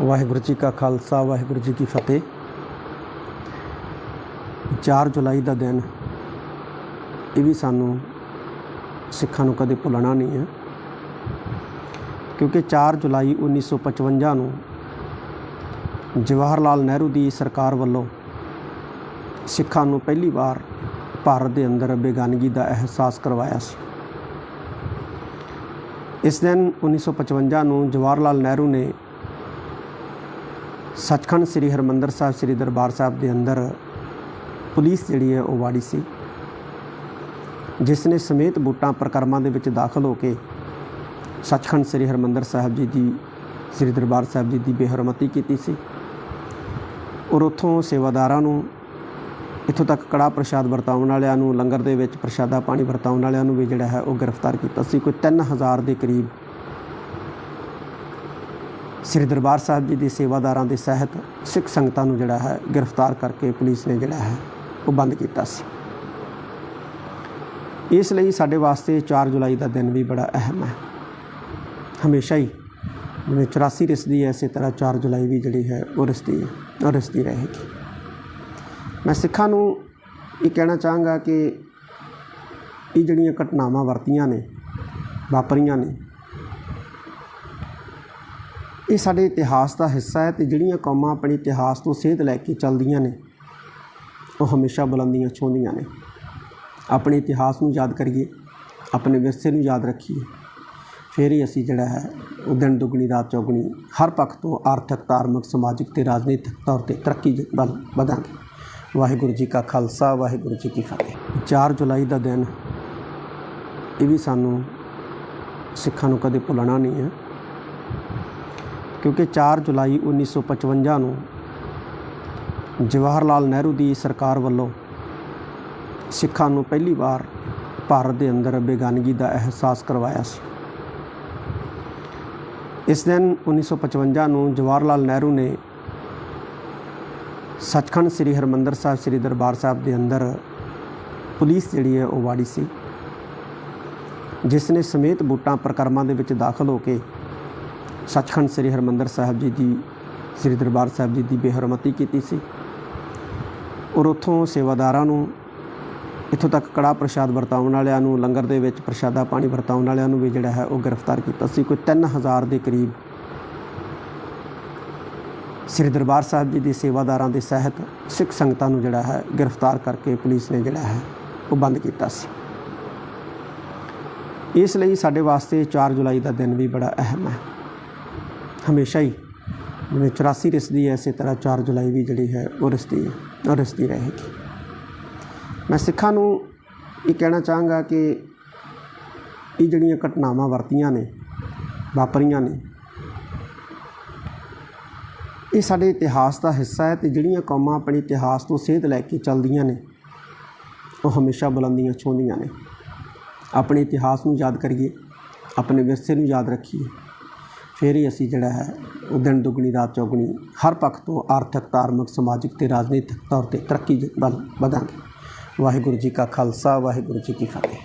वाहिगुरू जी का खालसा वाहिगुरू जी की फतेह। 4 जुलाई का दिन ये भी सानू सिखां नूं कदे भुलना नहीं है, क्योंकि 4 जुलाई 1955 नूं जवाहर लाल नेहरू की सरकार वालों सिखां नूं पहली बार भारत के अंदर बेगानगी का एहसास करवाया सी। इस दिन 1955 नूं जवाहर लाल नेहरू ने सचखंड श्री हरमंदर साहब श्री दरबार साहब के अंदर पुलिस जिहड़ी है वो वाड़ी सी, जिसने समेत बूटां परिक्रमा दे विच दाखिल होकर सचखंड श्री हरमंदर साहब जी की श्री दरबार साहब जी की बेहरमती की सी और उत्थों सेवादारां नूं इत्थों तक कड़ा प्रशाद वरताउण वालियां नूं लंगर दे विच प्रशादा पानी वरताउण वालियां नूं भी जिहड़ा है वो गिरफ्तार किया सी। कोई 3000 के करीब श्री दरबार साहब जी के सेवादारां दे सहित सिख संगतां नूं जिहड़ा है गिरफ्तार करके पुलिस ने जिहड़ा है वो बंद किया सी। इसलिए साडे वास्ते 4 जुलाई का दिन भी बड़ा अहम है। हमेशा ही जिवें 84 रिसदी है, इस तरह 4 जुलाई भी जिहड़ी है वो रिसदी है और रिसदी रहेगी। मैं सिखां नूं ये कहना चाहांगा कि ये जिहड़ियां घटनावां वरतियां ने वापरियां ने, ये साडे इतिहास का हिस्सा है। तो जिहड़ियां कौमां अपने इतिहास तो सेध लैके चलदियां ने वो हमेशा बुलंदियां छूंदियां ने। अपने इतिहास नूं याद करिए, अपने विरसे नूं याद रखिए, फिर ही असीं जिहड़ा है वो दिन दुगनी रात चौगनी हर पक्ष तो आर्थिक, धार्मिक, समाजिक ते राजनीतिक तौर पर तरक्की वल वधांगे। वाहिगुरू जी का खालसा वाहिगुरू जी की फतेह। 4 जुलाई का दिन ये भी सानू सिखां नूं कदे भुलना नहीं है, क्योंकि 4 जुलाई 1955 नूं जवाहर लाल नेहरू की सरकार वालों सिखां नूं पहली बार भारत के अंदर बेगानगी का एहसास करवाया सी। इस दिन 1955 नूं जवाहर लाल नेहरू ने सचखंड श्री हरमंदर साहब श्री दरबार साहब के अंदर पुलिस जिहड़ी है वो वाड़ी सी, जिसने समेत बूटां परिक्रमा दे विच दाखिल होकर सचखंड श्री हरमंदर साहब जी की श्री दरबार साहब जी की बेहरमती की सी और उत्थों सेवादारां नूं इत्थों तक कड़ा प्रशाद वरताउण वालियां नूं लंगर दे विच प्रशादा पानी वरताउण वालियां नूं भी जिहड़ा है वो गिरफ्तार किया सी। कोई 3000 के करीब श्री दरबार साहब जी के सेवादारां दे सहित सिख संगतां नूं जिहड़ा है गिरफ्तार करके पुलिस ने जिहड़ा है वो बंद किया सी। इसलिए साडे वास्ते 4 जुलाई का दिन भी बड़ा अहम है। हमेशा ही जिवें 84 रिसदी है, इस तरह 4 जुलाई भी जिहड़ी है वो रिसदी है और रिसदी रहेगी। मैं सिखां नूं ये कहना चाहांगा कि ये जिहड़ियां घटनावां वरतियां ने वापरियां ने, ये साडे इतिहास का हिस्सा है। तो जिहड़ियां कौमां अपने इतिहास तो सेध लैके चलदियां ने वो हमेशा बुलंदियां छूंदियां ने। अपने इतिहास नूं याद करिए, अपने विरसे नूं याद रखिए, फिर ही असीं जिहड़ा है वो दिन दुगनी रात चौगनी हर पक्ष तो आर्थिक, धार्मिक, समाजिक ते राजनीतिक तौर पर तरक्की वल वधांगे। वाहिगुरू जी का खालसा वाहिगुरू जी की फतेह।